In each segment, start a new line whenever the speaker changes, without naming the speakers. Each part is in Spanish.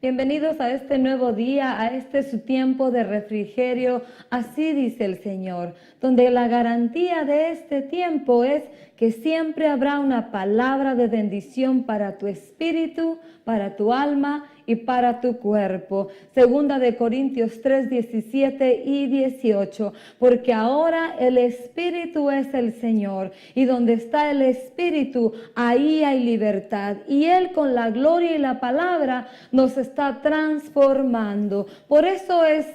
Bienvenidos a este nuevo día, a este su tiempo de refrigerio. Así dice el Señor, donde la garantía de este tiempo es que siempre habrá una palabra de bendición para tu espíritu, para tu alma y para tu cuerpo. Segunda de Corintios 3, 17 y 18. Porque ahora el Espíritu es el Señor, y donde está el Espíritu, ahí hay libertad. Y Él con la gloria y la palabra nos está transformando. Por eso es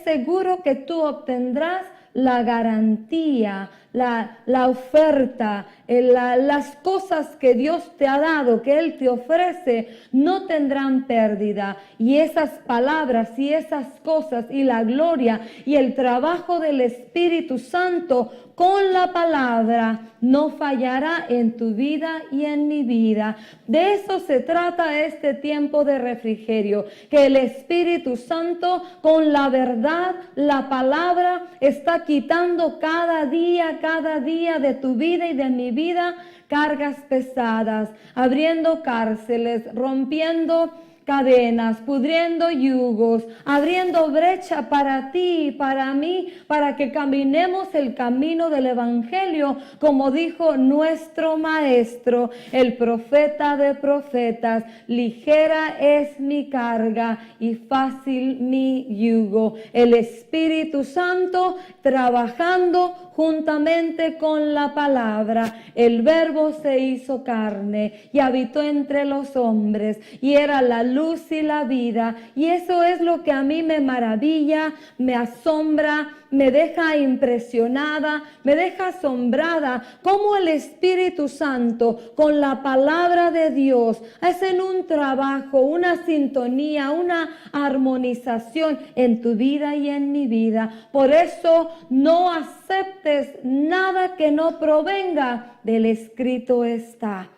seguro que tú obtendrás la garantía, la oferta, las cosas que Dios te ha dado, que Él te ofrece, no tendrán pérdida. Y esas palabras y esas cosas y la gloria y el trabajo del Espíritu Santo con la palabra no fallará en tu vida y en mi vida. De eso se trata este tiempo de refrigerio, que el Espíritu Santo con la verdad, la palabra, está quitando cada día de tu vida y de mi vida cargas pesadas, abriendo cárceles, rompiendo cadenas, pudriendo yugos, abriendo brecha para ti y para mí, para que caminemos el camino del Evangelio, como dijo nuestro Maestro, el profeta de profetas: ligera es mi carga y fácil mi yugo. El Espíritu Santo trabajando juntamente con la palabra. El Verbo se hizo carne y habitó entre los hombres, y era la luz y la vida. Y eso es lo que a mí me maravilla, me asombra, me deja impresionada, me deja asombrada, cómo el Espíritu Santo con la palabra de Dios hacen un trabajo, una sintonía, una armonización en tu vida y en mi vida. Por eso no aceptes nada que no provenga del escrito está.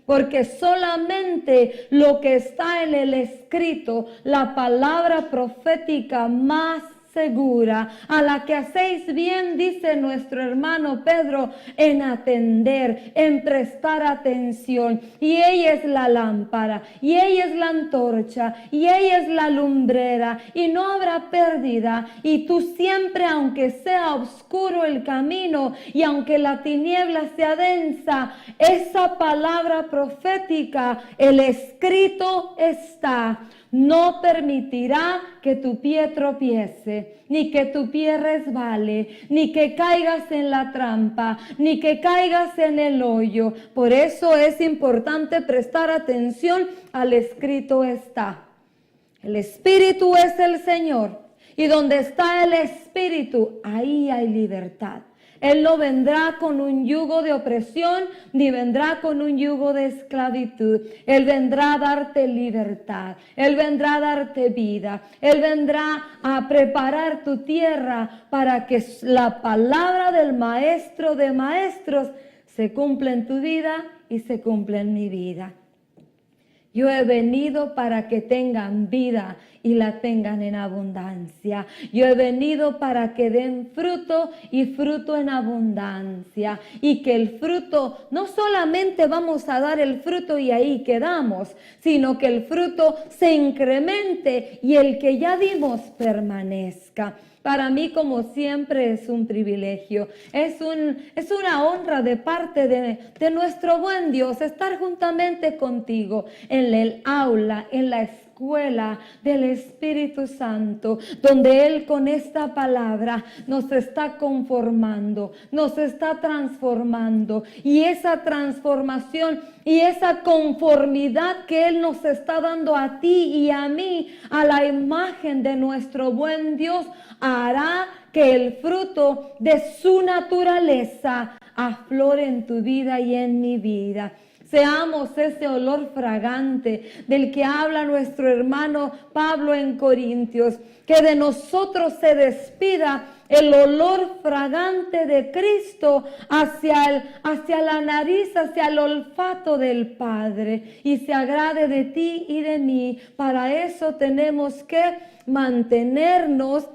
Porque solamente lo que está en el escrito, la palabra profética más segura, a la que hacéis bien, dice nuestro hermano Pedro, en atender, en prestar atención. Y ella es la lámpara, y ella es la antorcha, y ella es la lumbrera, y no habrá pérdida. Y tú siempre, aunque sea oscuro el camino, y aunque la tiniebla sea densa, esa palabra profética, el escrito está, no permitirá que tu pie tropiece, ni que tu pie resbale, ni que caigas en la trampa, ni que caigas en el hoyo. Por eso es importante prestar atención al escrito está. El Espíritu es el Señor, y donde está el Espíritu, ahí hay libertad. Él no vendrá con un yugo de opresión, ni vendrá con un yugo de esclavitud. Él vendrá a darte libertad. Él vendrá a darte vida. Él vendrá a preparar tu tierra para que la palabra del Maestro de Maestros se cumpla en tu vida y se cumpla en mi vida. Yo he venido para que tengan vida y la tengan en abundancia. Yo he venido para que den fruto y fruto en abundancia. Y que el fruto, no solamente vamos a dar el fruto y ahí quedamos, sino que el fruto se incremente y el que ya dimos permanezca. Para mí, como siempre, es un privilegio, es una honra de parte de nuestro buen Dios estar juntamente contigo en el aula, en la escuela del Espíritu Santo, donde Él con esta palabra nos está conformando, nos está transformando, y esa transformación y esa conformidad que Él nos está dando a ti y a mí a la imagen de nuestro buen Dios hará que el fruto de su naturaleza aflore en tu vida y en mi vida. Seamos ese olor fragante del que habla nuestro hermano Pablo en Corintios, que de nosotros se despida el olor fragante de Cristo hacia la nariz, hacia el olfato del Padre, y se agrade de ti y de mí. Para eso tenemos que mantenernos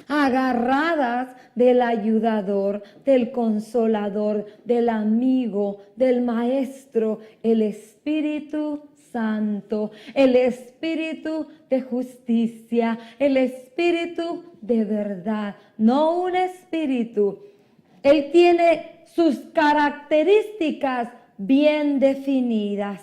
agarradas del ayudador, del consolador, del amigo, del maestro, el Espíritu Santo, el Espíritu de justicia, el Espíritu de verdad, no un espíritu. Él tiene sus características bien definidas.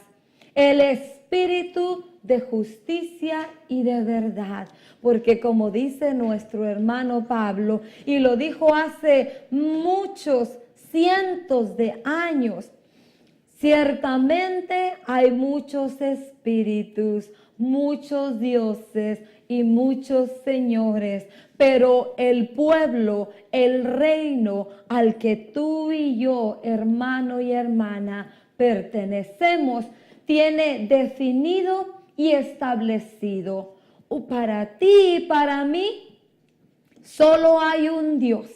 El Espíritu de justicia y de verdad. Porque como dice nuestro hermano Pablo, y lo dijo hace muchos cientos de años, ciertamente hay muchos espíritus, muchos dioses y muchos señores, pero el pueblo, el reino al que tú y yo, hermano y hermana, pertenecemos, tiene definido y establecido. Para ti y para mí, solo hay un Dios,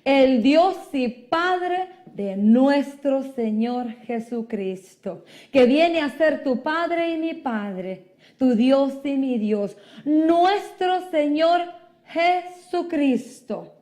el Dios y Padre de nuestro Señor Jesucristo, que viene a ser tu Padre y mi Padre, tu Dios y mi Dios, nuestro Señor Jesucristo.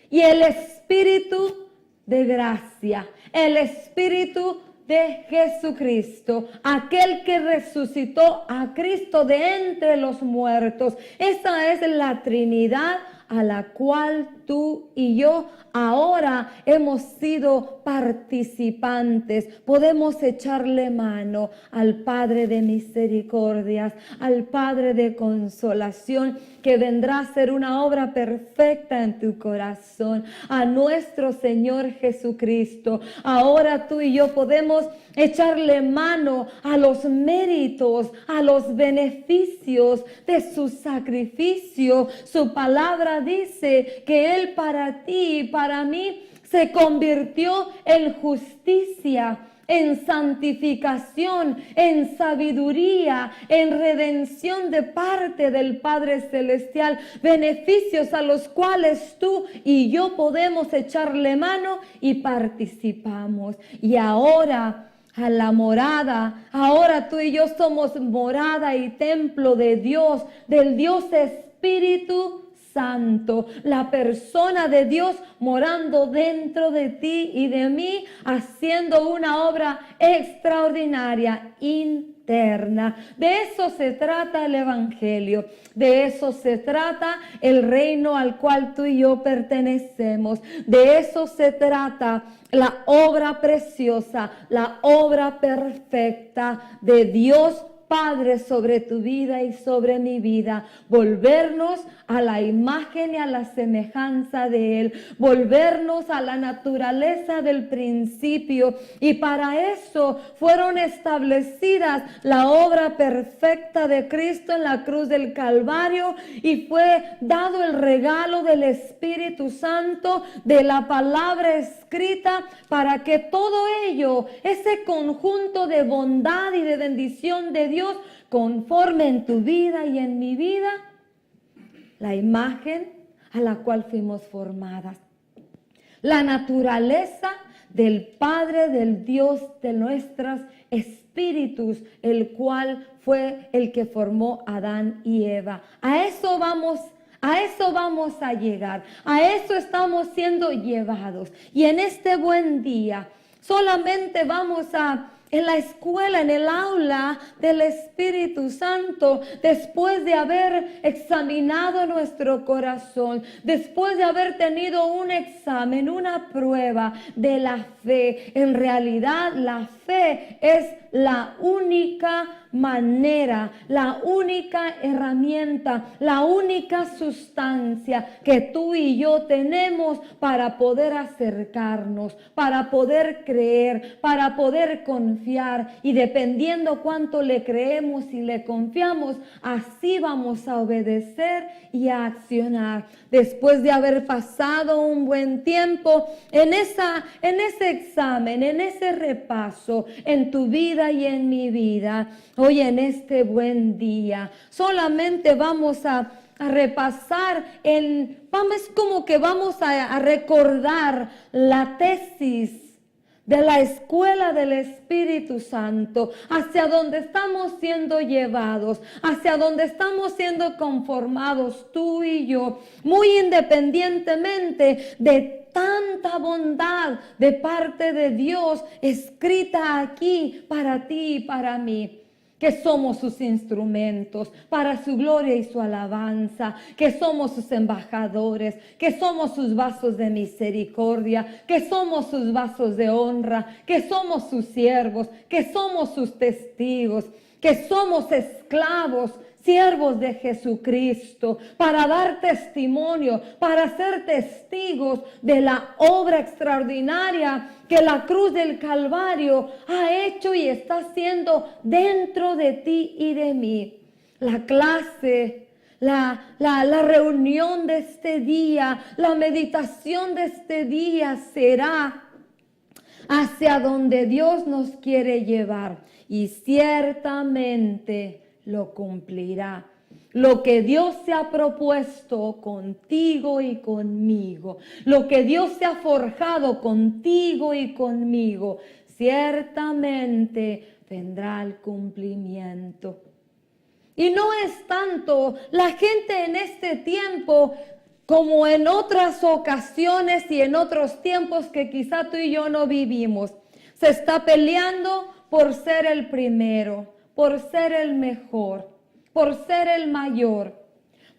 Y el Espíritu de gracia, el Espíritu de Jesucristo, aquel que resucitó a Cristo de entre los muertos. Esa es la Trinidad a la cual tú y yo ahora hemos sido participantes. Podemos echarle mano al Padre de misericordias, al Padre de consolación, que vendrá a ser una obra perfecta en tu corazón, a nuestro Señor Jesucristo. Ahora tú y yo podemos echarle mano a los méritos, a los beneficios de su sacrificio. Su palabra dice que Él para ti y para mí se convirtió en justicia, en santificación, en sabiduría, en redención de parte del Padre Celestial, beneficios a los cuales tú y yo podemos echarle mano y participamos. Y ahora a la morada, ahora tú y yo somos morada y templo de Dios, del Dios Espíritu Santo, la persona de Dios morando dentro de ti y de mí, haciendo una obra extraordinaria, interna. De eso se trata el Evangelio, de eso se trata el reino al cual tú y yo pertenecemos, de eso se trata la obra preciosa, la obra perfecta de Dios Padre sobre tu vida y sobre mi vida, volvernos a la imagen y a la semejanza de Él, volvernos a la naturaleza del principio, y para eso fueron establecidas la obra perfecta de Cristo en la cruz del Calvario, y fue dado el regalo del Espíritu Santo, de la palabra escrita, para que todo ello, ese conjunto de bondad y de bendición de Dios, conforme en tu vida y en mi vida, la imagen a la cual fuimos formadas, la naturaleza del Padre, del Dios de nuestros espíritus, el cual fue el que formó a Adán y Eva. A eso vamos a llegar, a eso estamos siendo llevados. Y en este buen día solamente vamos a, en la escuela, en el aula del Espíritu Santo, después de haber examinado nuestro corazón, después de haber tenido un examen, una prueba de la fe. En realidad, la fe es la única manera, la única herramienta, la única sustancia que tú y yo tenemos para poder acercarnos, para poder creer, para poder confiar. Y dependiendo cuánto le creemos y le confiamos, así vamos a obedecer y a accionar. Después de haber pasado un buen tiempo en ese examen, en ese repaso, en tu vida y en mi vida, hoy en este buen día, solamente vamos a repasar, es como que vamos a recordar la tesis de la escuela del Espíritu Santo, hacia donde estamos siendo llevados, hacia donde estamos siendo conformados tú y yo, muy independientemente de tanta bondad de parte de Dios escrita aquí para ti y para mí. Que somos sus instrumentos para su gloria y su alabanza, que somos sus embajadores, que somos sus vasos de misericordia, que somos sus vasos de honra, que somos sus siervos, que somos sus testigos, que somos esclavos, siervos de Jesucristo, para dar testimonio, para ser testigos de la obra extraordinaria que la cruz del Calvario ha hecho y está haciendo dentro de ti y de mí. La clase, la reunión de este día, la meditación de este día será hacia donde Dios nos quiere llevar, y ciertamente lo cumplirá. Lo que Dios se ha propuesto contigo y conmigo, lo que Dios se ha forjado contigo y conmigo, ciertamente vendrá al cumplimiento. Y no es tanto la gente en este tiempo como en otras ocasiones y en otros tiempos que quizá tú y yo no vivimos. Se está peleando por ser el primero, por ser el mejor, por ser el mayor,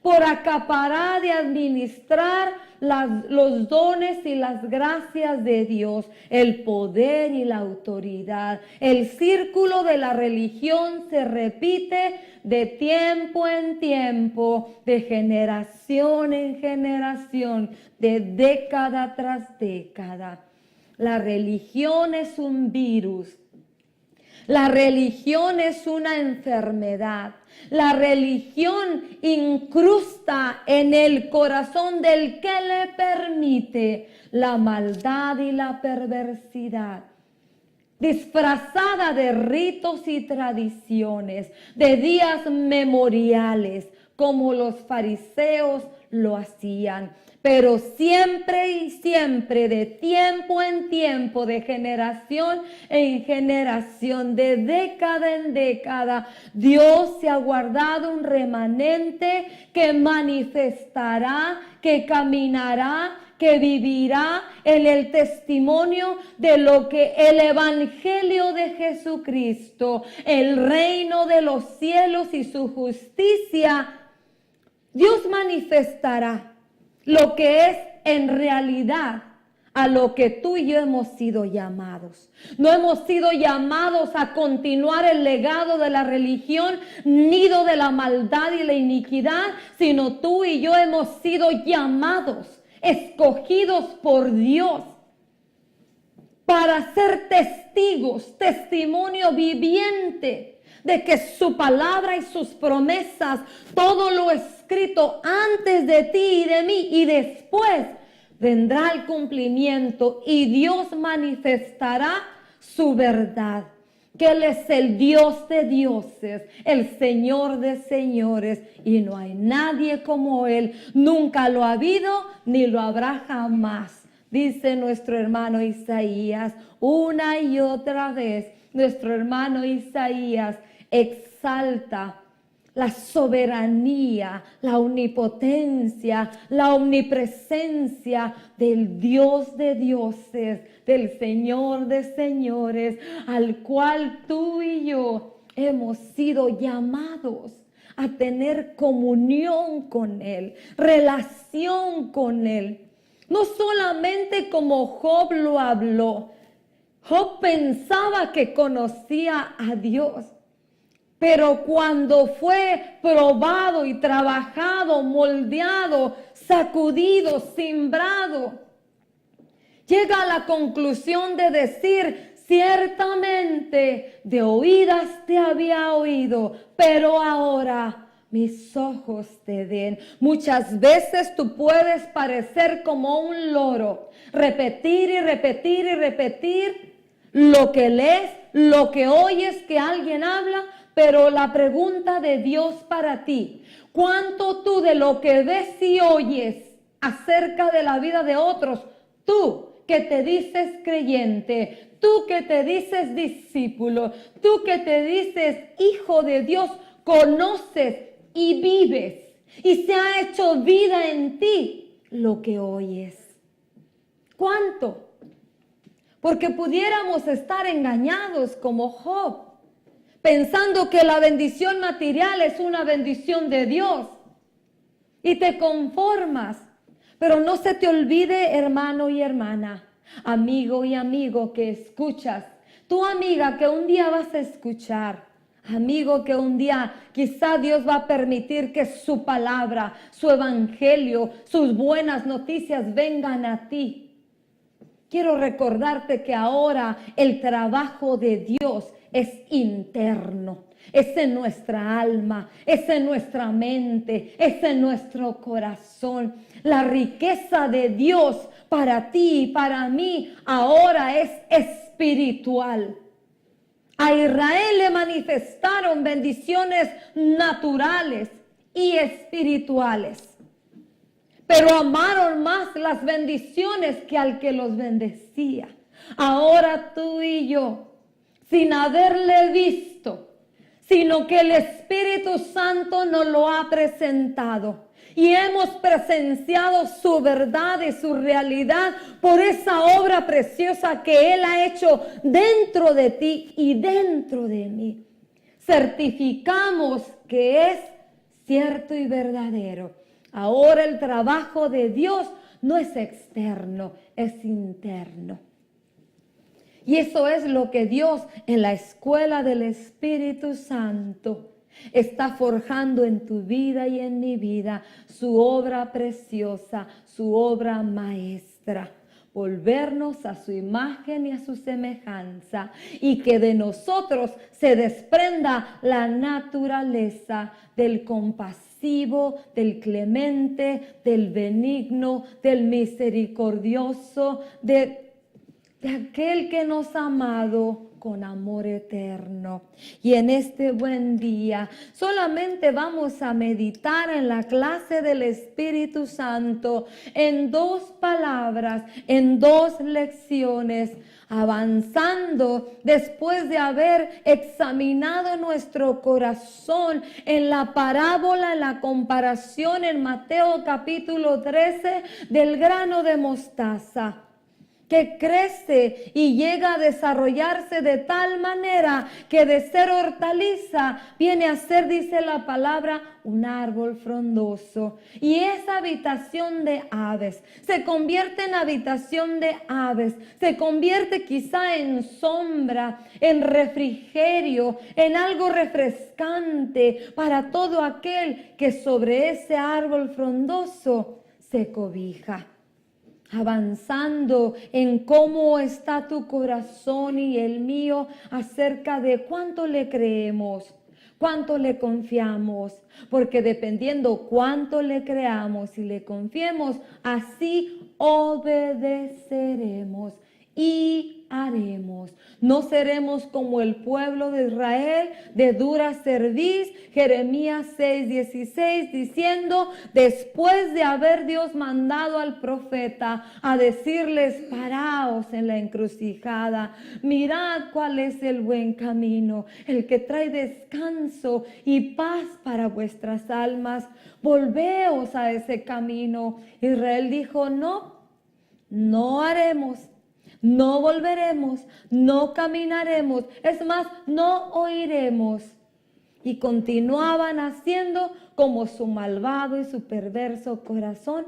por acaparar y administrar los dones y las gracias de Dios, el poder y la autoridad. El círculo de la religión se repite de tiempo en tiempo, de generación en generación, de década tras década. La religión es un virus. La religión es una enfermedad. La religión incrusta en el corazón del que le permite la maldad y la perversidad, disfrazada de ritos y tradiciones, de días memoriales, como los fariseos lo hacían. Pero siempre y siempre, de tiempo en tiempo, de generación en generación, de década en década, Dios se ha guardado un remanente que manifestará, que caminará, que vivirá en el testimonio de lo que el Evangelio de Jesucristo, el reino de los cielos y su justicia, Dios manifestará lo que es en realidad a lo que tú y yo hemos sido llamados. No hemos sido llamados a continuar el legado de la religión, nido de la maldad y la iniquidad, sino tú y yo hemos sido llamados, escogidos por Dios para ser testigos, testimonio viviente de que su palabra y sus promesas, todo lo escrito antes de ti y de mí y después, vendrá el cumplimiento y Dios manifestará su verdad. Que Él es el Dios de dioses, el Señor de señores, y no hay nadie como Él. Nunca lo ha habido ni lo habrá jamás. Dice nuestro hermano Isaías una y otra vez. Nuestro hermano Isaías exalta la soberanía, la omnipotencia, la omnipresencia del Dios de dioses, del Señor de señores, al cual tú y yo hemos sido llamados a tener comunión con Él, relación con Él. No solamente como Job lo habló. Job pensaba que conocía a Dios. Pero cuando fue probado y trabajado, moldeado, sacudido, simbrado, llega a la conclusión de decir, ciertamente de oídas te había oído, pero ahora mis ojos te ven. Muchas veces tú puedes parecer como un loro, repetir y repetir y repetir lo que lees, lo que oyes que alguien habla. Pero la pregunta de Dios para ti, ¿cuánto tú de lo que ves y oyes acerca de la vida de otros, tú que te dices creyente, tú que te dices discípulo, tú que te dices hijo de Dios, conoces y vives y se ha hecho vida en ti lo que oyes. ¿Cuánto? Porque pudiéramos estar engañados como Job, pensando que la bendición material es una bendición de Dios y te conformas. Pero no se te olvide, hermano y hermana, amigo y amigo que escuchas, tu amiga que un día vas a escuchar, amigo que un día quizá Dios va a permitir que su palabra, su evangelio, sus buenas noticias vengan a ti. Quiero recordarte que ahora el trabajo de Dios es interno, es en nuestra alma, es en nuestra mente, es en nuestro corazón. La riqueza de Dios para ti y para mí ahora es espiritual. A Israel le manifestaron bendiciones naturales y espirituales, pero amaron más las bendiciones que al que los bendecía. Ahora tú y yo, sin haberle visto, sino que el Espíritu Santo nos lo ha presentado y hemos presenciado su verdad y su realidad por esa obra preciosa que Él ha hecho dentro de ti y dentro de mí. Certificamos que es cierto y verdadero. Ahora el trabajo de Dios no es externo, es interno. Y eso es lo que Dios en la escuela del Espíritu Santo está forjando en tu vida y en mi vida, su obra preciosa, su obra maestra. Volvernos a su imagen y a su semejanza, y que de nosotros se desprenda la naturaleza del compasivo, del clemente, del benigno, del misericordioso, de aquel que nos ha amado con amor eterno. Y en este buen día solamente vamos a meditar en la clase del Espíritu Santo en 2 palabras, en 2 lecciones, avanzando después de haber examinado nuestro corazón en la parábola, en la comparación en Mateo capítulo 13 del grano de mostaza, que crece y llega a desarrollarse de tal manera que de ser hortaliza viene a ser, dice la palabra, un árbol frondoso. Y esa habitación de aves se convierte en habitación de aves, se convierte quizá en sombra, en refrigerio, en algo refrescante para todo aquel que sobre ese árbol frondoso se cobija. Avanzando en cómo está tu corazón y el mío acerca de cuánto le creemos, cuánto le confiamos, porque dependiendo cuánto le creamos y le confiemos, así obedeceremos y haremos. No seremos como el pueblo de Israel de dura cerviz. Jeremías 6:16 diciendo, después de haber Dios mandado al profeta a decirles, paraos en la encrucijada, mirad cuál es el buen camino, el que trae descanso y paz para vuestras almas, volveos a ese camino. Israel dijo, no haremos. No volveremos, no caminaremos, es más, no oiremos. Y continuaban haciendo como su malvado y su perverso corazón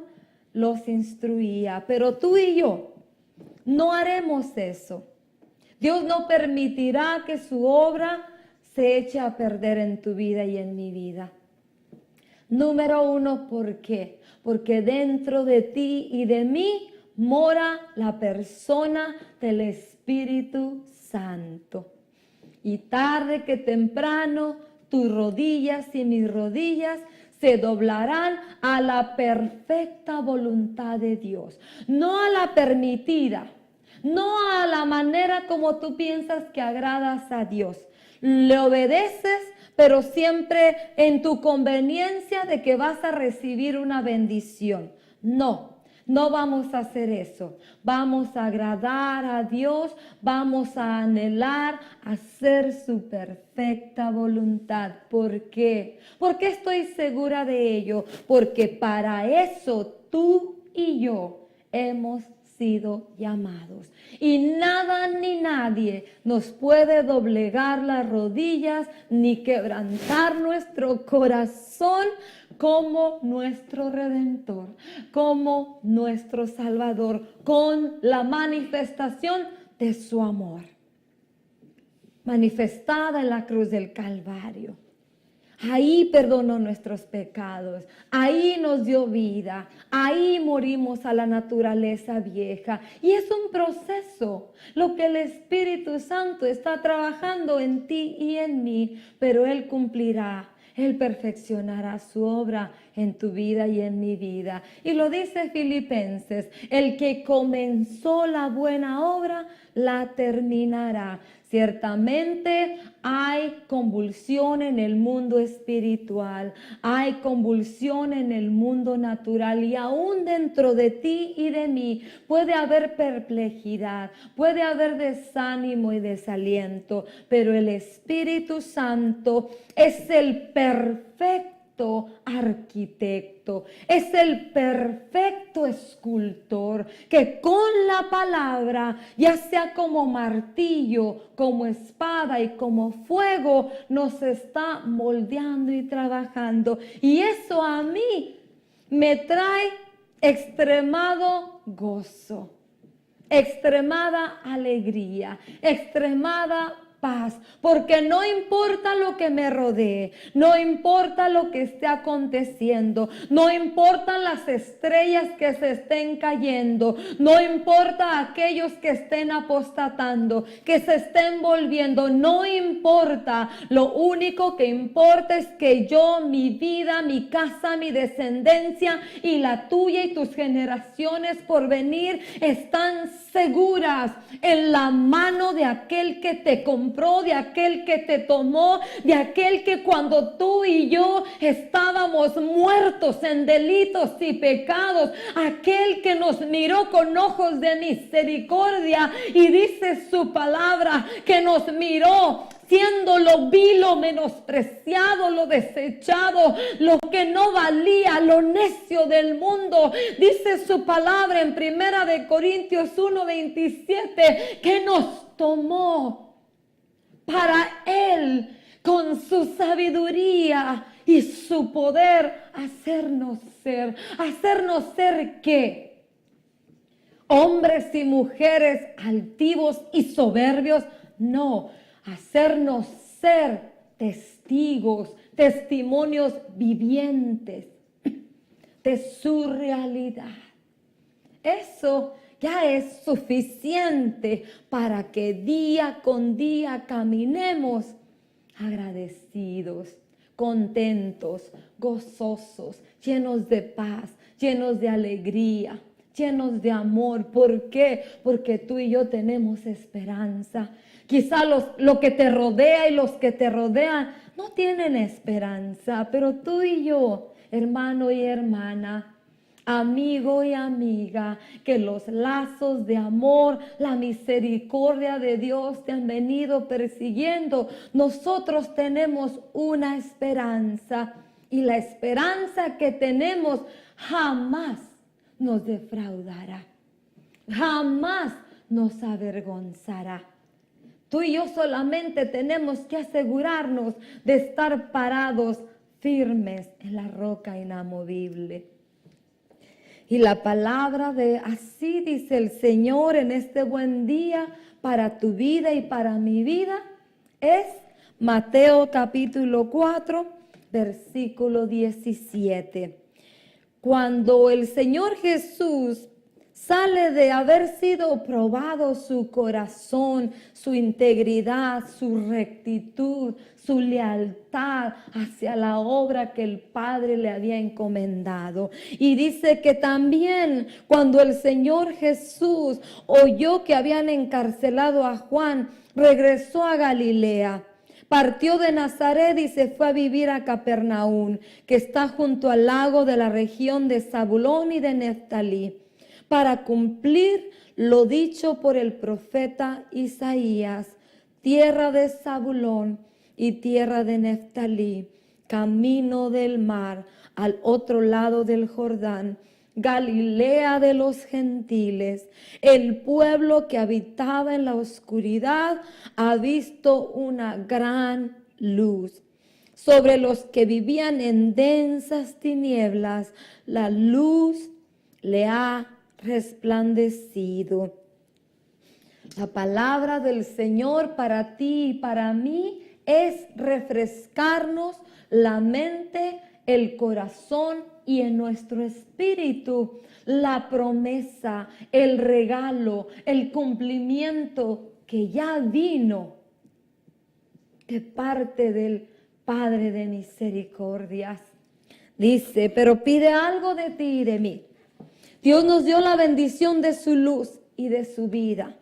los instruía. Pero tú y yo no haremos eso. Dios no permitirá que su obra se eche a perder en tu vida y en mi vida. Número 1, ¿por qué? Porque dentro de ti y de mí mora la persona del Espíritu Santo. Y tarde que temprano, tus rodillas y mis rodillas se doblarán a la perfecta voluntad de Dios. No a la permitida, no a la manera como tú piensas que agradas a Dios. Le obedeces, pero siempre en tu conveniencia de que vas a recibir una bendición. No. No vamos a hacer eso. Vamos a agradar a Dios, vamos a anhelar hacer su perfecta voluntad. ¿Por qué? Porque estoy segura de ello. Porque para eso tú y yo hemos sido llamados. Y nada ni nadie nos puede doblegar las rodillas ni quebrantar nuestro corazón como nuestro Redentor, como nuestro Salvador, con la manifestación de su amor, manifestada en la cruz del Calvario. Ahí perdonó nuestros pecados, ahí nos dio vida, ahí morimos a la naturaleza vieja. Y es un proceso, lo que el Espíritu Santo está trabajando en ti y en mí, pero Él cumplirá. Él perfeccionará su obra en tu vida y en mi vida. Y lo dice Filipenses, el que comenzó la buena obra, la terminará. Ciertamente hay convulsión en el mundo espiritual, hay convulsión en el mundo natural y aún dentro de ti y de mí puede haber perplejidad, puede haber desánimo y desaliento, pero el Espíritu Santo es el perfecto arquitecto, es el perfecto escultor que con la palabra, ya sea como martillo, como espada y como fuego, nos está moldeando y trabajando. Y eso a mí me trae extremado gozo, extremada alegría, extremada paz, porque no importa lo que me rodee, no importa lo que esté aconteciendo, no importan las estrellas que se estén cayendo, no importa aquellos que estén apostatando, que se estén volviendo, no importa. Lo único que importa es que yo, mi vida, mi casa, mi descendencia y la tuya y tus generaciones por venir están seguras en la mano de aquel que te compró, de aquel que te tomó, de aquel que cuando tú y yo estábamos muertos en delitos y pecados, aquel que nos miró con ojos de misericordia, y dice su palabra que nos miró siendo lo vil, lo menospreciado, lo desechado, lo que no valía, lo necio del mundo. Dice su palabra en 1 Corintios 1:27 que nos tomó para Él, con su sabiduría y su poder, hacernos ser ¿qué? Hombres y mujeres altivos y soberbios, no, hacernos ser testigos, testimonios vivientes de su realidad. Eso ya es suficiente para que día con día caminemos agradecidos, contentos, gozosos, llenos de paz, llenos de alegría, llenos de amor. ¿Por qué? Porque tú y yo tenemos esperanza. Quizá lo que te rodea y los que te rodean no tienen esperanza, pero tú y yo, hermano y hermana, amigo y amiga, que los lazos de amor, la misericordia de Dios te han venido persiguiendo. Nosotros tenemos una esperanza, y la esperanza que tenemos jamás nos defraudará, jamás nos avergonzará. Tú y yo solamente tenemos que asegurarnos de estar parados firmes en la roca inamovible. Y la palabra de así dice el Señor en este buen día para tu vida y para mi vida es Mateo capítulo 4, versículo 17. Cuando el Señor Jesús sale de haber sido probado su corazón, su integridad, su rectitud, su lealtad hacia la obra que el Padre le había encomendado. Y dice que también cuando el Señor Jesús oyó que habían encarcelado a Juan, regresó a Galilea. Partió de Nazaret y se fue a vivir a Capernaum, que está junto al lago de la región de Zabulón y de Neftalí, para cumplir lo dicho por el profeta Isaías: tierra de Zabulón y tierra de Neftalí, camino del mar, al otro lado del Jordán, Galilea de los gentiles. El pueblo que habitaba en la oscuridad ha visto una gran luz. Sobre los que vivían en densas tinieblas, la luz le ha resplandecido. La palabra del Señor para ti y para mí es refrescarnos la mente, el corazón y en nuestro espíritu la promesa, el regalo, el cumplimiento que ya vino de parte del Padre de misericordias. Dice: pero pide algo de ti y de mí. Dios nos dio la bendición de su luz y de su vida.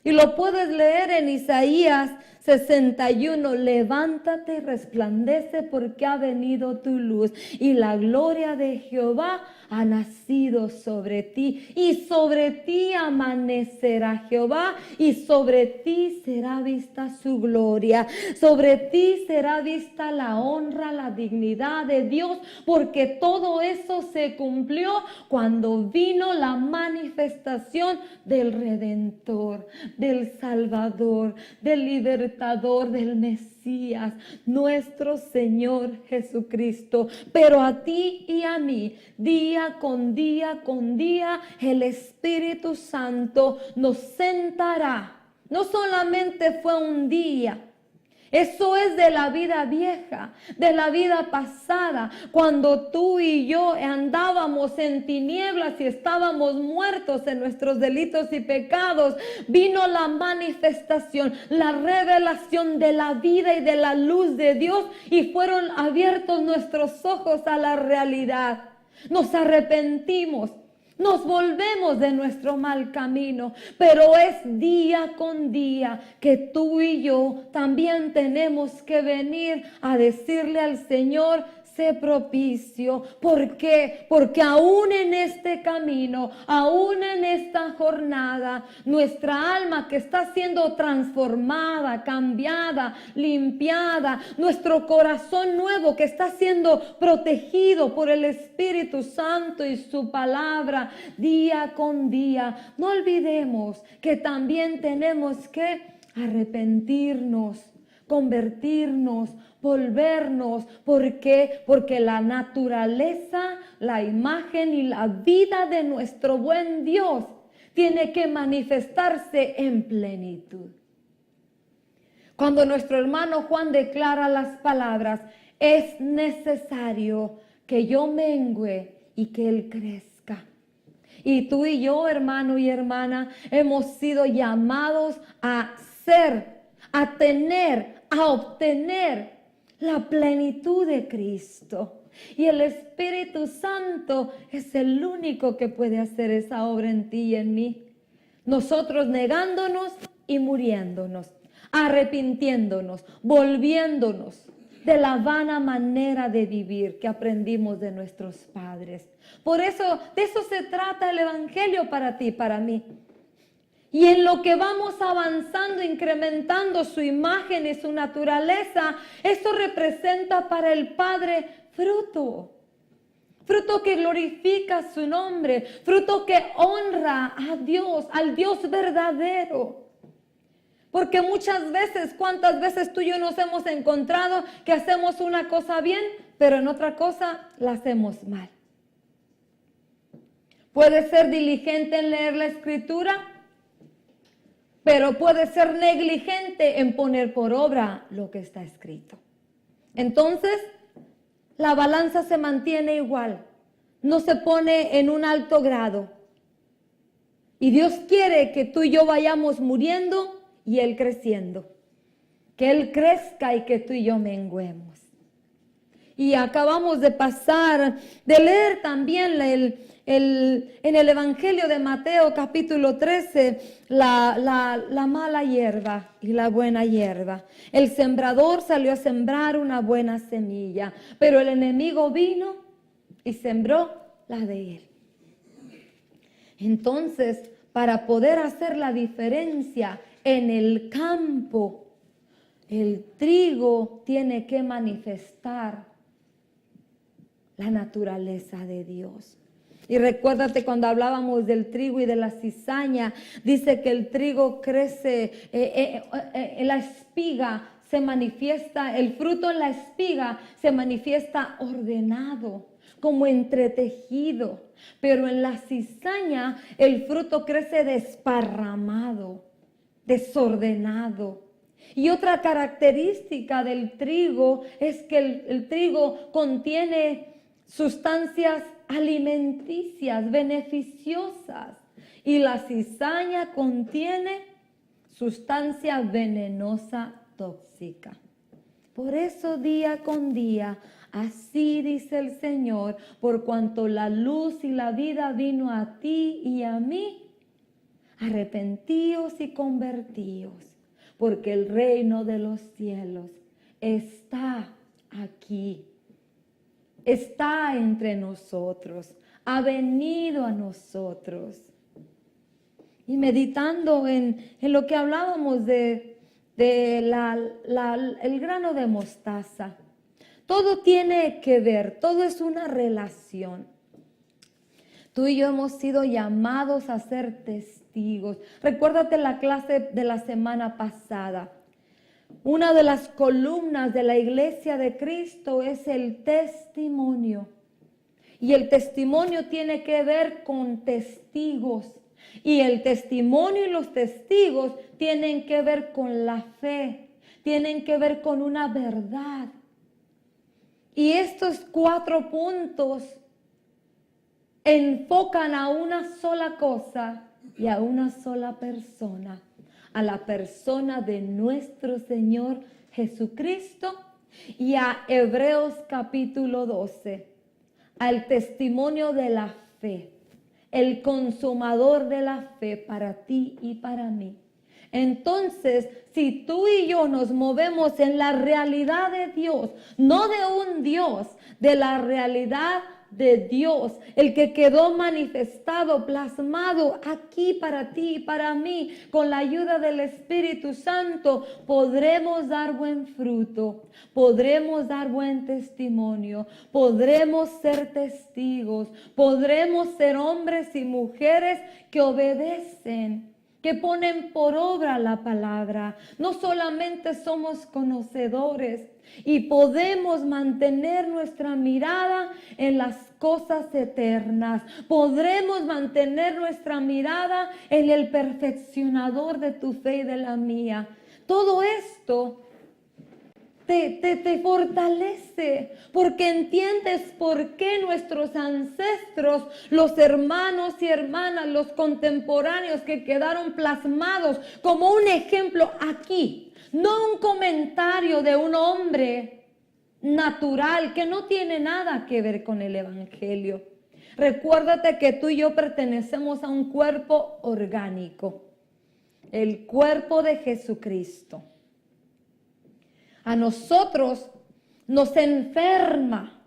Y lo puedes leer en Isaías 61. Levántate y resplandece, porque ha venido tu luz y la gloria de Jehová ha nacido sobre ti. Y sobre ti amanecerá Jehová, y sobre ti será vista su gloria. Sobre ti será vista la honra, la dignidad de Dios, porque todo eso se cumplió cuando vino la manifestación del Redentor, del Salvador, del Libertador, del Mesías, nuestro Señor Jesucristo. Pero a ti y a mí, día con día con día, el Espíritu Santo nos sentará. No solamente fue un día. Eso es de la vida vieja, de la vida pasada, cuando tú y yo andábamos en tinieblas y estábamos muertos en nuestros delitos y pecados. Vino la manifestación, la revelación de la vida y de la luz de Dios, y fueron abiertos nuestros ojos a la realidad. Nos arrepentimos. Nos volvemos de nuestro mal camino, pero es día con día que tú y yo también tenemos que venir a decirle al Señor: sé propicio. ¿Por qué? Porque aún en este camino, aún en esta jornada, nuestra alma que está siendo transformada, cambiada, limpiada, nuestro corazón nuevo que está siendo protegido por el Espíritu Santo y su palabra día con día. No olvidemos que también tenemos que arrepentirnos, convertirnos, volvernos. ¿Por qué? Porque la naturaleza, la imagen y la vida de nuestro buen Dios tiene que manifestarse en plenitud. Cuando nuestro hermano Juan declara las palabras: es necesario que yo mengüe y que Él crezca. Y tú y yo, hermano y hermana, hemos sido llamados a ser, a tener, a obtener la plenitud de Cristo. Y el Espíritu Santo es el único que puede hacer esa obra en ti y en mí. Nosotros negándonos y muriéndonos, arrepintiéndonos, volviéndonos de la vana manera de vivir que aprendimos de nuestros padres. Por eso, de eso se trata el Evangelio para ti y para mí. Y en lo que vamos avanzando, incrementando su imagen y su naturaleza, eso representa para el Padre fruto. Fruto que glorifica su nombre, fruto que honra a Dios, al Dios verdadero. Porque muchas veces, ¿cuántas veces tú y yo nos hemos encontrado que hacemos una cosa bien, pero en otra cosa la hacemos mal? Puedes ser diligente en leer la Escritura, pero puede ser negligente en poner por obra lo que está escrito. Entonces, la balanza se mantiene igual, no se pone en un alto grado. Y Dios quiere que tú y yo vayamos muriendo y Él creciendo. Que Él crezca y que tú y yo menguemos. Y acabamos de pasar, de leer también en el Evangelio de Mateo capítulo 13, la mala hierba y la buena hierba. El sembrador salió a sembrar una buena semilla, pero el enemigo vino y sembró la de él. Entonces, para poder hacer la diferencia en el campo, el trigo tiene que manifestar la naturaleza de Dios. Y recuérdate cuando hablábamos del trigo y de la cizaña, dice que el trigo crece, la espiga se manifiesta, el fruto en la espiga se manifiesta ordenado, como entretejido, pero en la cizaña el fruto crece desparramado, desordenado. Y otra característica del trigo es que el trigo contiene sustancias alimenticias, beneficiosas, y la cizaña contiene sustancia venenosa tóxica. Por eso día con día, así dice el Señor, por cuanto la luz y la vida vino a ti y a mí, arrepentíos y convertíos, porque el reino de los cielos está aquí. Está entre nosotros, ha venido a nosotros. Y meditando en lo que hablábamos de el grano de mostaza, todo tiene que ver, todo es una relación. Tú y yo hemos sido llamados a ser testigos. Recuérdate la clase de la semana pasada. Una de las columnas de la iglesia de Cristo es el testimonio. Y el testimonio tiene que ver con testigos. Y el testimonio y los testigos tienen que ver con la fe. Tienen que ver con una verdad. Y estos 4 puntos enfocan a una sola cosa y a una sola persona. A la persona de nuestro Señor Jesucristo y a Hebreos capítulo 12, al testimonio de la fe, el consumador de la fe para ti y para mí. Entonces, si tú y yo nos movemos en la realidad de Dios, no de un Dios, de la realidad de Dios, el que quedó manifestado, plasmado aquí para ti y para mí, con la ayuda del Espíritu Santo, podremos dar buen fruto, podremos dar buen testimonio, podremos ser testigos, podremos ser hombres y mujeres que obedecen, que ponen por obra la palabra. No solamente somos conocedores y podemos mantener nuestra mirada en las cosas eternas. Podremos mantener nuestra mirada en el perfeccionador de tu fe y de la mía. Todo esto te fortalece, porque entiendes por qué nuestros ancestros, los hermanos y hermanas, los contemporáneos que quedaron plasmados como un ejemplo aquí, no un comentario de un hombre natural que no tiene nada que ver con el evangelio. Recuérdate que tú y yo pertenecemos a un cuerpo orgánico, el cuerpo de Jesucristo. A nosotros nos enferma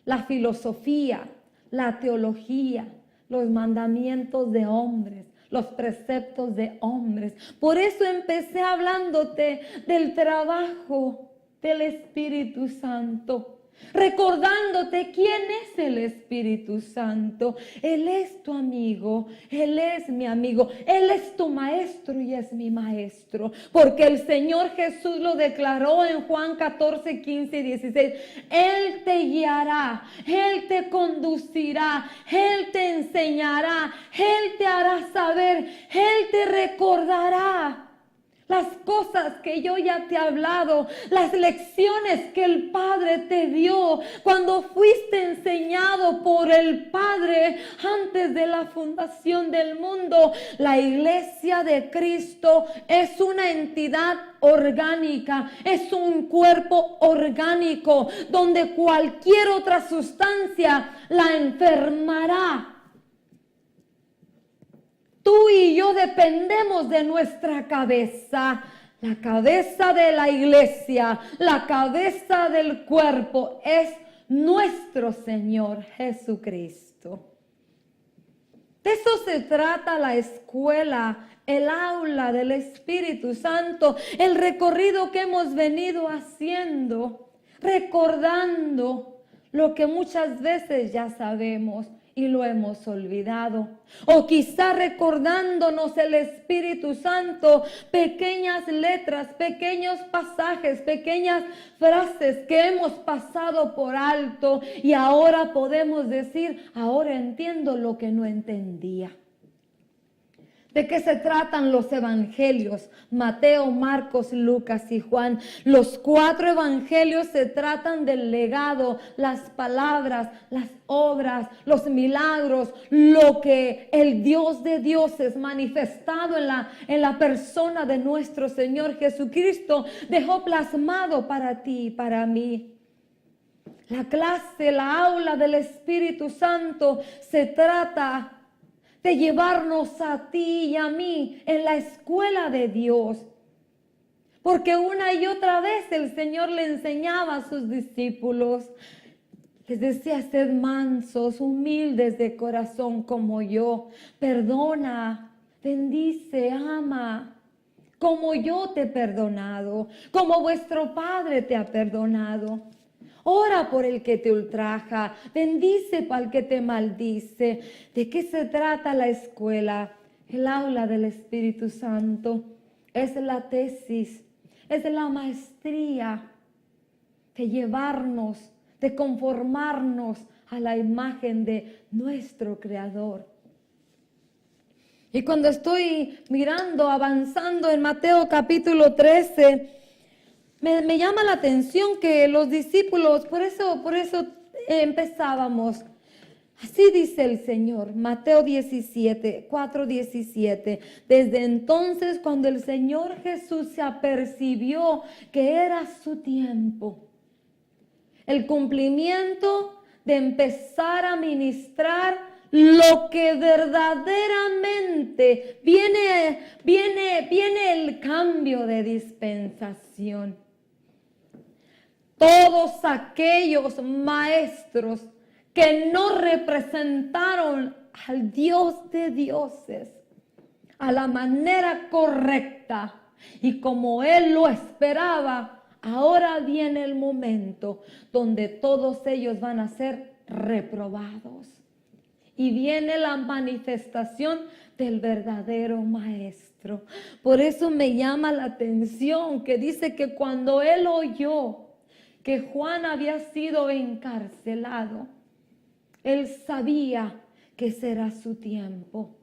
la filosofía, la teología, los mandamientos de hombres, los preceptos de hombres. Por eso empecé hablándote del trabajo del Espíritu Santo, recordándote quién es el Espíritu Santo. Él es tu amigo, Él es mi amigo, Él es tu maestro y es mi maestro, porque el Señor Jesús lo declaró en Juan 14, 15 y 16. Él te guiará, Él te conducirá, Él te enseñará, Él te hará saber, Él te recordará las cosas que yo ya te he hablado, las lecciones que el Padre te dio cuando fuiste enseñado por el Padre antes de la fundación del mundo. La iglesia de Cristo es una entidad orgánica, es un cuerpo orgánico donde cualquier otra sustancia la enfermará. Tú y yo dependemos de nuestra cabeza, la cabeza de la iglesia, la cabeza del cuerpo es nuestro Señor Jesucristo. De eso se trata la escuela, el aula del Espíritu Santo, el recorrido que hemos venido haciendo, recordando lo que muchas veces ya sabemos y lo hemos olvidado. O quizá recordándonos el Espíritu Santo, pequeñas letras, pequeños pasajes, pequeñas frases que hemos pasado por alto y ahora podemos decir, ahora entiendo lo que no entendía. ¿De qué se tratan los evangelios? Mateo, Marcos, Lucas y Juan. Los 4 evangelios se tratan del legado, las palabras, las obras, los milagros, lo que el Dios de dioses manifestado en la persona de nuestro Señor Jesucristo dejó plasmado para ti y para mí. La clase, la aula del Espíritu Santo se trata de llevarnos a ti y a mí en la escuela de Dios. Porque una y otra vez el Señor le enseñaba a sus discípulos. Les decía, sed mansos, humildes de corazón como yo. Perdona, bendice, ama, como yo te he perdonado, como vuestro Padre te ha perdonado. Ora por el que te ultraja, bendice para el que te maldice. ¿De qué se trata la escuela? El aula del Espíritu Santo. Es la tesis, es la maestría de llevarnos, de conformarnos a la imagen de nuestro Creador. Y cuando estoy mirando, avanzando en Mateo capítulo 13, me llama la atención que los discípulos, por eso empezábamos. Así dice el Señor, Mateo 17, 4:17. Desde entonces, cuando el Señor Jesús se apercibió que era su tiempo, el cumplimiento de empezar a ministrar lo que verdaderamente viene el cambio de dispensación. Todos aquellos maestros que no representaron al Dios de dioses a la manera correcta y como Él lo esperaba, ahora viene el momento donde todos ellos van a ser reprobados. Y viene la manifestación del verdadero maestro. Por eso me llama la atención que dice que cuando él oyó que Juan había sido encarcelado, él sabía que será su tiempo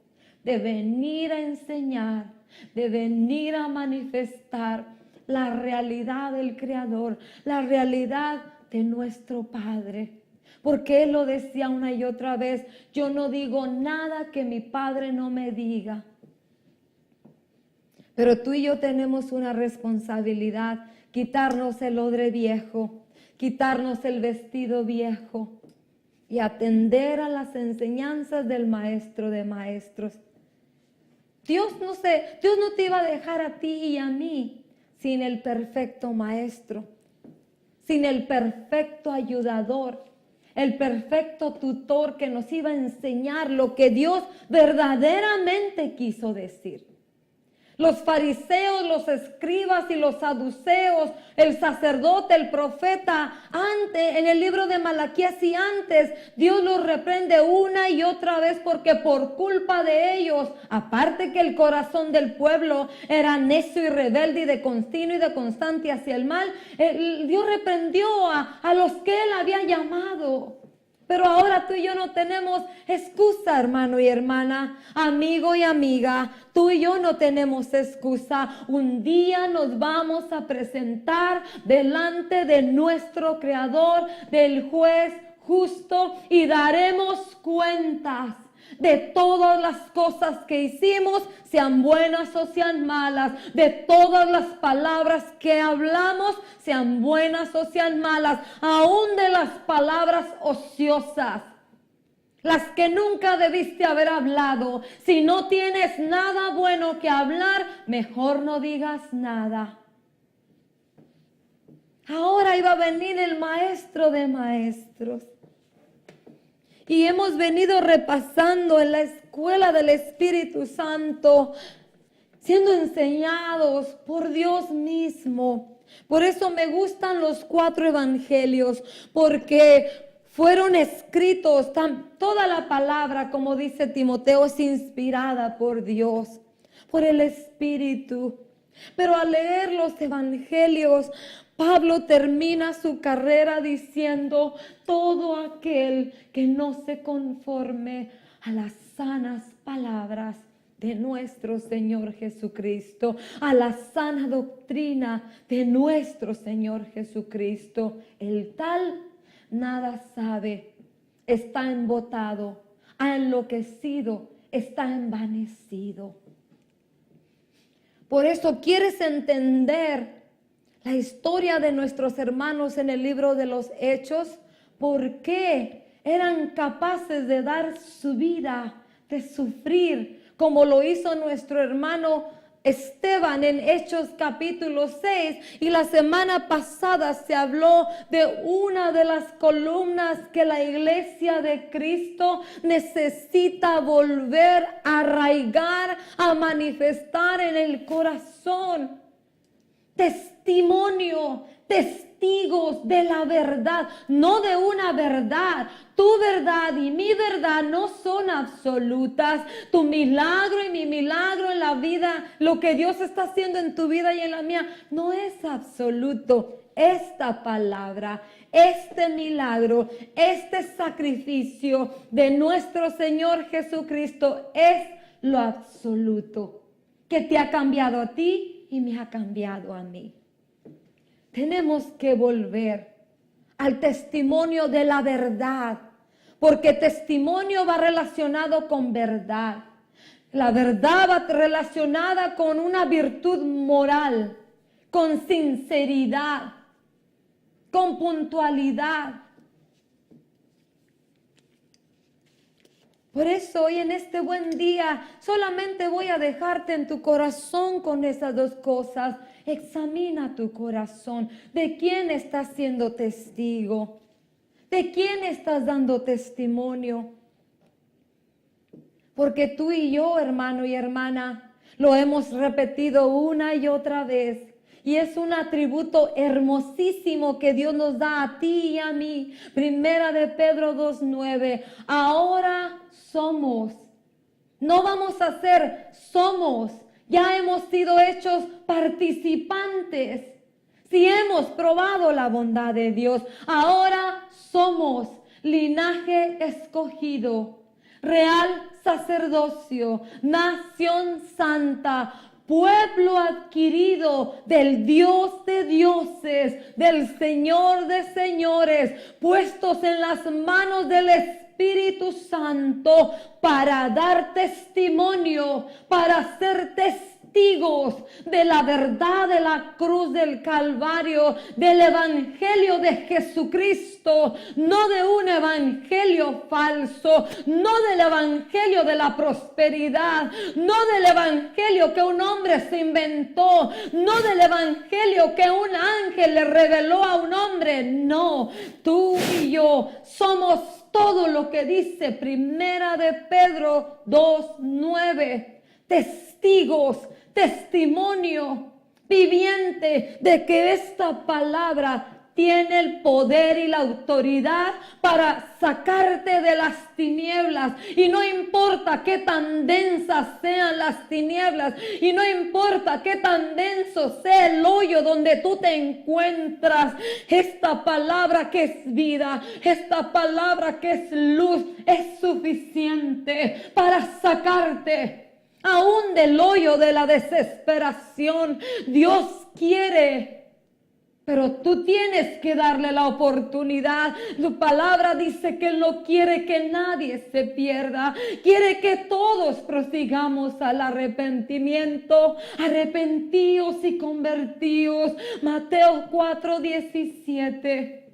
de venir a enseñar, de venir a manifestar la realidad del Creador, la realidad de nuestro Padre. Porque Él lo decía una y otra vez, yo no digo nada que mi Padre no me diga. Pero tú y yo tenemos una responsabilidad, quitarnos el odre viejo, quitarnos el vestido viejo y atender a las enseñanzas del Maestro de Maestros. Dios no te iba a dejar a ti y a mí sin el perfecto Maestro, sin el perfecto ayudador, el perfecto tutor que nos iba a enseñar lo que Dios verdaderamente quiso decir. Los fariseos, los escribas y los saduceos, el sacerdote, el profeta, antes, en el libro de Malaquías y antes, Dios los reprende una y otra vez porque por culpa de ellos, aparte que el corazón del pueblo era necio y rebelde y de continuo y de constante hacia el mal, Dios reprendió a los que Él había llamado. Pero ahora tú y yo no tenemos excusa, hermano y hermana, amigo y amiga. Tú y yo no tenemos excusa. Un día nos vamos a presentar delante de nuestro Creador, del juez justo, y daremos cuentas de todas las cosas que hicimos, sean buenas o sean malas, de todas las palabras que hablamos, sean buenas o sean malas, aún de las palabras ociosas, las que nunca debiste haber hablado. Si no tienes nada bueno que hablar, mejor no digas nada. Ahora iba a venir el Maestro de Maestros. Y hemos venido repasando en la escuela del Espíritu Santo, siendo enseñados por Dios mismo. Por eso me gustan los 4 evangelios, porque fueron escritos, toda la palabra, como dice Timoteo, es inspirada por Dios, por el Espíritu. Pero al leer los evangelios, Pablo termina su carrera diciendo: todo aquel que no se conforme a las sanas palabras de nuestro Señor Jesucristo, a la sana doctrina de nuestro Señor Jesucristo, el tal nada sabe, está embotado, ha enloquecido, está envanecido. Por eso, ¿quieres entender la historia de nuestros hermanos en el libro de los Hechos? ¿Por qué eran capaces de dar su vida, de sufrir, como lo hizo nuestro hermano Esteban en Hechos capítulo 6? Y la semana pasada se habló de una de las columnas que la iglesia de Cristo necesita volver a arraigar, a manifestar en el corazón. Testimonio, testigos de la verdad, no de una verdad. Tu verdad y mi verdad no son absolutas. Tu milagro y mi milagro en la vida, lo que Dios está haciendo en tu vida y en la mía, no es absoluto. Esta palabra, este milagro, este sacrificio de nuestro Señor Jesucristo es lo absoluto, que te ha cambiado a ti y me ha cambiado a mí. Tenemos que volver al testimonio de la verdad, porque testimonio va relacionado con verdad. La verdad va relacionada con una virtud moral, con sinceridad, con puntualidad. Por eso hoy en este buen día solamente voy a dejarte en tu corazón con esas 2 cosas. Examina tu corazón. ¿De quién estás siendo testigo? ¿De quién estás dando testimonio? Porque tú y yo, hermano y hermana, lo hemos repetido una y otra vez. Y es un atributo hermosísimo que Dios nos da a ti y a mí. Primera de Pedro 2:9. Ahora somos. No vamos a ser, somos. Ya hemos sido hechos participantes. Si hemos probado la bondad de Dios, ahora somos linaje escogido, real sacerdocio, nación santa, pueblo adquirido del Dios de dioses, del Señor de señores, puestos en las manos del Espíritu Santo para dar testimonio, para ser testigos de la verdad de la cruz del Calvario, del Evangelio de Jesucristo, no de un evangelio falso, no del evangelio de la prosperidad, no del evangelio que un hombre se inventó, no del evangelio que un ángel le reveló a un hombre. No, tú y yo somos todo lo que dice Primera de Pedro 2:9, testigos, testimonio viviente de que esta palabra tiene el poder y la autoridad para sacarte de las tinieblas. Y no importa qué tan densas sean las tinieblas, y no importa qué tan denso sea el hoyo donde tú te encuentras, esta palabra que es vida, esta palabra que es luz, es suficiente para sacarte aún del hoyo de la desesperación. Dios quiere, pero tú tienes que darle la oportunidad. Su palabra dice que Él no quiere que nadie se pierda. Quiere que todos prosigamos al arrepentimiento. Arrepentíos y convertíos. Mateo 4:17.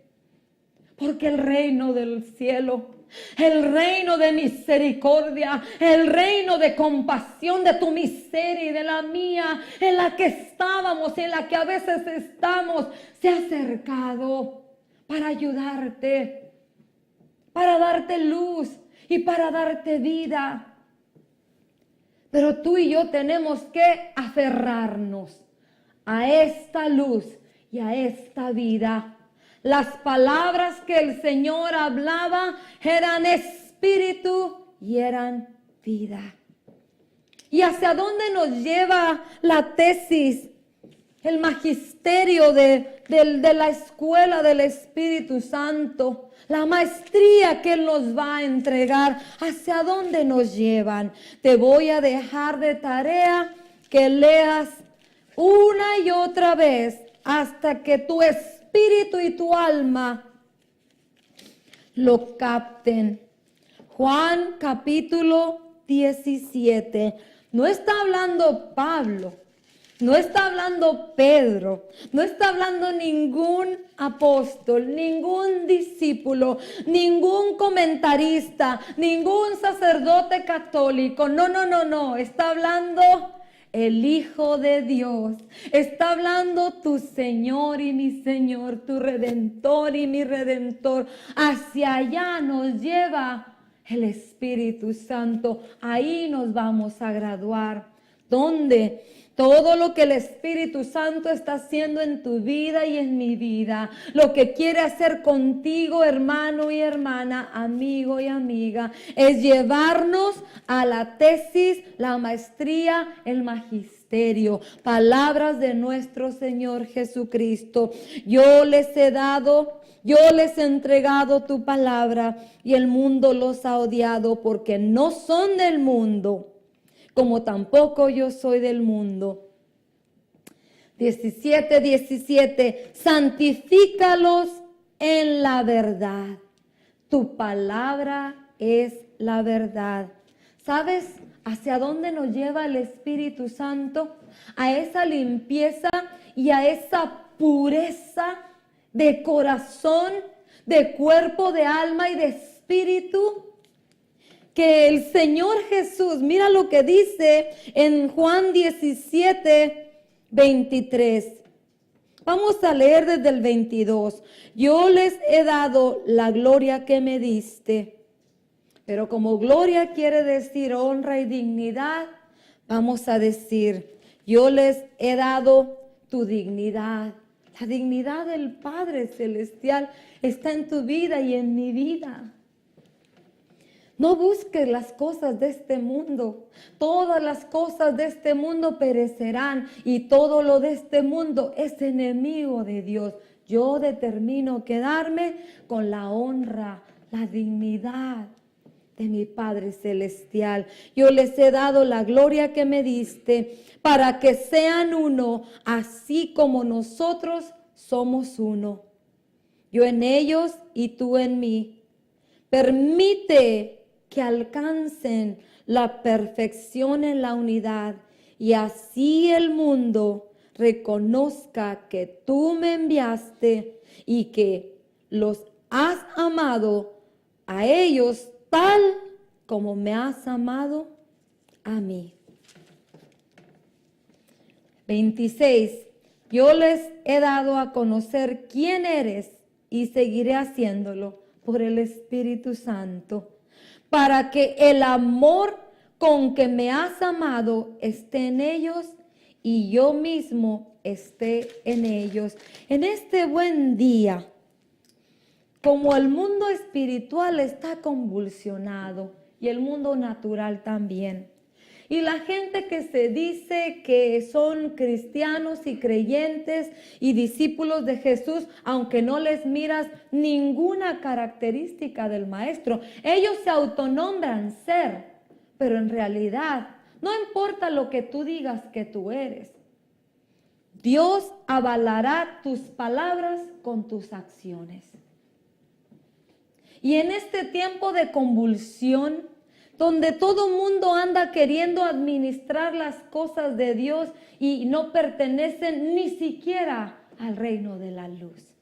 Porque el reino del cielo, el reino de misericordia, el reino de compasión de tu miseria y de la mía, en la que estábamos, en la que a veces estamos, se ha acercado para ayudarte, para darte luz y para darte vida. Pero tú y yo tenemos que aferrarnos a esta luz y a esta vida. Las palabras que el Señor hablaba eran espíritu y eran vida. ¿Y hacia dónde nos lleva la tesis, el magisterio de la escuela del Espíritu Santo? La maestría que Él nos va a entregar, ¿hacia dónde nos llevan? Te voy a dejar de tarea que leas una y otra vez hasta que tu espíritu y tu alma lo capten. Juan capítulo 17. No está hablando Pablo, no está hablando Pedro, no está hablando ningún apóstol, ningún discípulo, ningún comentarista, ningún sacerdote católico. No. Está hablando el Hijo de Dios. Está hablando tu Señor y mi Señor, tu Redentor y mi Redentor. Hacia allá nos lleva el Espíritu Santo. Ahí nos vamos a graduar. ¿Dónde? Todo lo que el Espíritu Santo está haciendo en tu vida y en mi vida, lo que quiere hacer contigo, hermano y hermana, amigo y amiga, es llevarnos a la tesis, la maestría, el magisterio. Palabras de nuestro Señor Jesucristo. Yo les he entregado tu palabra y el mundo los ha odiado porque no son del mundo, como tampoco yo soy del mundo. 17, santifícalos en la verdad. Tu palabra es la verdad. ¿Sabes hacia dónde nos lleva el Espíritu Santo? A esa limpieza y a esa pureza de corazón, de cuerpo, de alma y de espíritu. Que el Señor Jesús, mira lo que dice en Juan 17:23. Vamos a leer desde el 22. Yo les he dado la gloria que me diste. Pero como gloria quiere decir honra y dignidad, vamos a decir, yo les he dado tu dignidad. La dignidad del Padre Celestial está en tu vida y en mi vida. No busques las cosas de este mundo. Todas las cosas de este mundo perecerán y todo lo de este mundo es enemigo de Dios. Yo determino quedarme con la honra, la dignidad de mi Padre Celestial. Yo les he dado la gloria que me diste para que sean uno, así como nosotros somos uno. Yo en ellos y tú en mí. Permite que alcancen la perfección en la unidad y así el mundo reconozca que tú me enviaste y que los has amado a ellos tal como me has amado a mí. 26. Yo les he dado a conocer quién eres y seguiré haciéndolo por el Espíritu Santo, para que el amor con que me has amado esté en ellos y yo mismo esté en ellos. En este buen día, como el mundo espiritual está convulsionado y el mundo natural también, y la gente que se dice que son cristianos y creyentes y discípulos de Jesús, aunque no les miras ninguna característica del Maestro, ellos se autonombran ser, pero en realidad no importa lo que tú digas que tú eres. Dios avalará tus palabras con tus acciones. Y en este tiempo de convulsión, donde todo mundo anda queriendo administrar las cosas de Dios y no pertenecen ni siquiera al reino de la luz.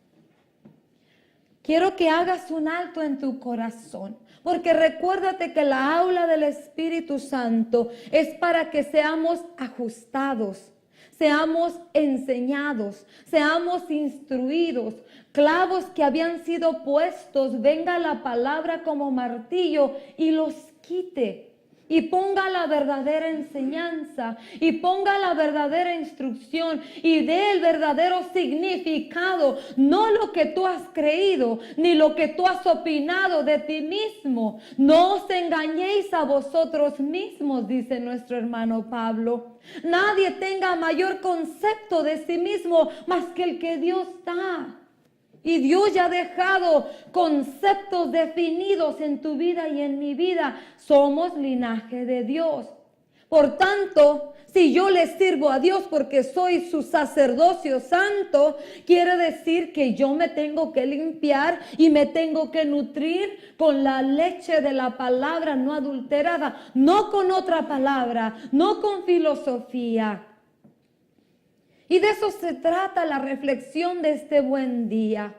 Quiero que hagas un alto en tu corazón, porque recuérdate que la aula del Espíritu Santo es para que seamos ajustados, seamos enseñados, seamos instruidos. Clavos que habían sido puestos, venga la palabra como martillo y los quite. Y ponga la verdadera enseñanza, y ponga la verdadera instrucción, y dé el verdadero significado, no lo que tú has creído, ni lo que tú has opinado de ti mismo. No os engañéis a vosotros mismos, dice nuestro hermano Pablo. Nadie tenga mayor concepto de sí mismo más que el que Dios da. Y Dios ya ha dejado conceptos definidos en tu vida y en mi vida. Somos linaje de Dios. Por tanto, si yo le sirvo a Dios porque soy su sacerdocio santo, quiere decir que yo me tengo que limpiar y me tengo que nutrir con la leche de la palabra no adulterada, no con otra palabra, no con filosofía. Y de eso se trata la reflexión de este buen día.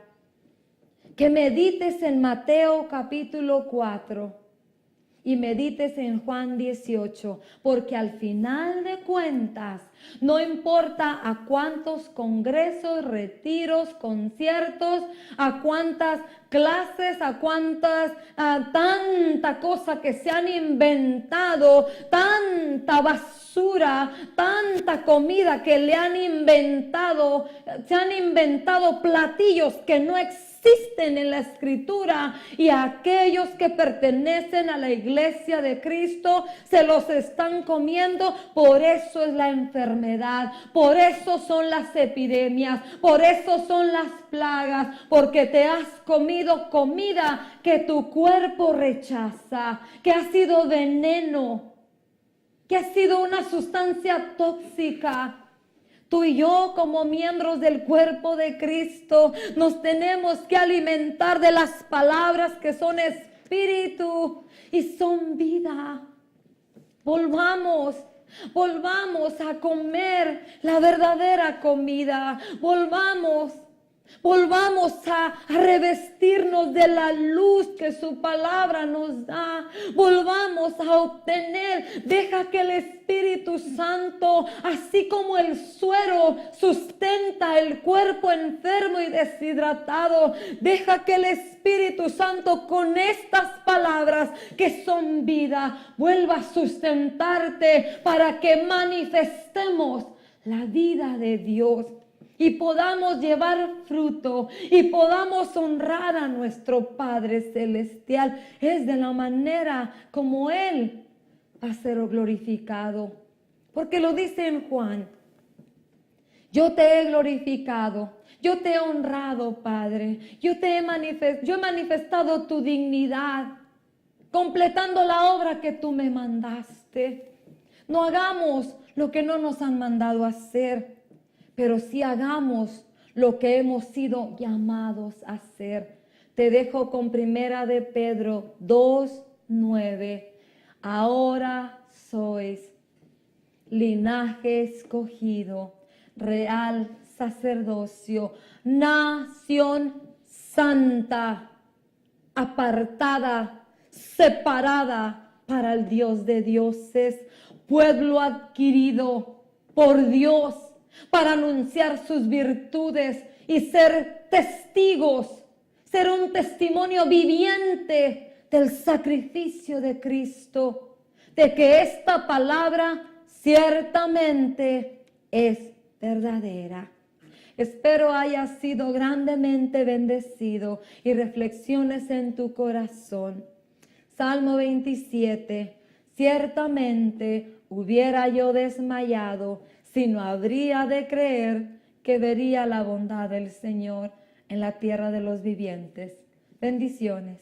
Que medites en Mateo capítulo 4 y medites en Juan 18, porque al final de cuentas, no importa a cuántos congresos, retiros, conciertos, a cuántas clases, a cuántas, tanta cosa que se han inventado, tanta basura, tanta comida que le han inventado, se han inventado platillos que no existen en la Escritura, y aquellos que pertenecen a la iglesia de Cristo se los están comiendo. Por eso es la enfermedad, por eso son las epidemias, por eso son las plagas, porque te has comido comida que tu cuerpo rechaza, que ha sido veneno, que ha sido una sustancia tóxica. Tú y yo, como miembros del cuerpo de Cristo, nos tenemos que alimentar de las palabras que son espíritu y son vida. Volvamos a comer la verdadera comida. Volvamos a revestirnos de la luz que su palabra nos da. Volvamos a obtener. Deja que el Espíritu Santo, así como el suero sustenta el cuerpo enfermo y deshidratado, deja que el Espíritu Santo con estas palabras que son vida vuelva a sustentarte para que manifestemos la vida de Dios y podamos llevar fruto y podamos honrar a nuestro Padre Celestial. Es de la manera como Él va a ser glorificado. Porque lo dice en Juan: yo te he glorificado, yo te he honrado, Padre, yo he manifestado tu dignidad, completando la obra que tú me mandaste. No hagamos lo que no nos han mandado hacer, pero sí hagamos lo que hemos sido llamados a hacer. Te dejo con Primera de Pedro 2:9. Ahora sois linaje escogido, real sacerdocio, nación santa, apartada, separada para el Dios de dioses, pueblo adquirido por Dios para anunciar sus virtudes y ser testigos, ser un testimonio viviente del sacrificio de Cristo, de que esta palabra ciertamente es verdadera. Espero hayas sido grandemente bendecido y reflexiones en tu corazón. Salmo 27. Ciertamente hubiera yo desmayado si no habría de creer que vería la bondad del Señor en la tierra de los vivientes. Bendiciones.